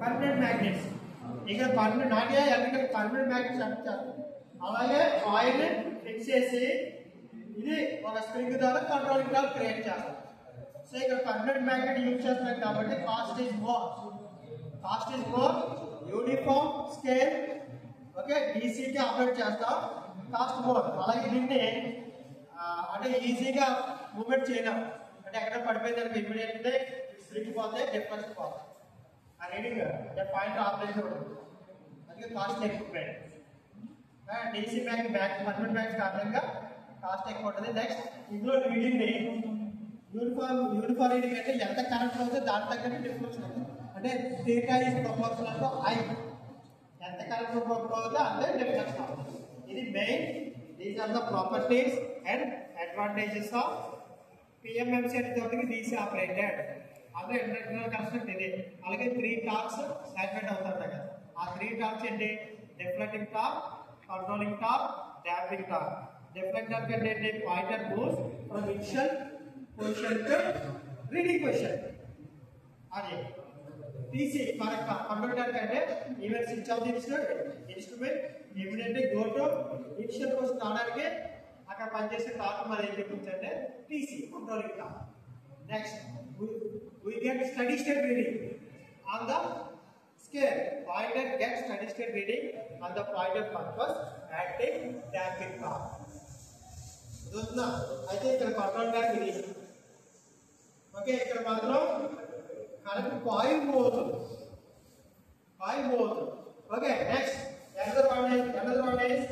Permanent magnets. ఇక్కడ permanent not electrical permanent magnets అంటారు. అలాగే కాయిల్ ఫిక్స్ చేసి ఇది ఒక స్ప్రింగ్ ద్వారా కంట్రోలింగ్ ద్వారా క్రియేట్ చేస్తారు. సో ఇక్కడ పర్మనెంట్ మ్యాగ్నెట్ యూజ్ చేస్తున్నాం కాబట్టి cost is more uniform scale. Okay, డీసీకి ఆపరేట్ చేస్తాం, కాస్ట్ మోర్. అలాగే దీన్ని అంటే ఈజీగా మూవ్మెంట్ చేయలేం. అంటే ఎక్కడ పడిపోయింది అనుకో ఇమీడియట్లీ స్ప్రింగ్ పోతే డిఫరెన్స్ పోతాయి. ఆ రీడింగ్ పాయింట్ ఆపరేషన్ ఉంటుంది, అందుకే కాస్ట్ ఎక్కువ. డీసీ బ్యాంక్ పర్మనెంట్ బ్యాంక్ కారణంగా కాస్ట్ ఎక్కువ ఉంటుంది. నెక్స్ట్ ఇందులో రీడింగ్ ని యూనిఫామ్ రీడింగ్ అంటే ఎంత కరెక్ట్ అవుతుందో దాని తగ్గట్టు డిఫరెన్స్ ఉంటుంది. అంటే theta is proportional to I, ఎంత కరెక్ట్ అవుతుందో అంతే డిఫరెన్స్ అవుతుంది. ఇది main. These are the properties and advantages of PMMC అనేటప్పటికి డీసీ ఆపరేటెడ్. అదే ఇంటర్నల్ కన్స్ట్రక్ట్ ఇది. అలాగే 3 టార్క్స్ యాక్టివేట్ అవుతారు కదా. ఆ 3 టార్క్స్ ఏంటి? Deflecting torque, controlling torque, damping torque. Deflector కంటే ఏంటి? Pointer moves from initial position to reading position. అది టీసీ కరెక్ట్. కంప్యూటర్ కంటే even switch off the instrument immediately go to initial position రావడానికి అక్కడ పనిచేసే టార్క్ మరి ఏం చెప్పించంటే టీసీ controlling torque. Next we get steady state reading on the scale. Pointer gets steady state reading on the pointer purpose acting damping torque. చూస్తున్నా అయితే ఇక్కడ కంట్రోల్ ట్యాక్ ఇది. ఓకే, ఇక్కడ మాత్రం కరెంట్ కాయిల్ మూవ్ అవుతుంది. Okay, next another one is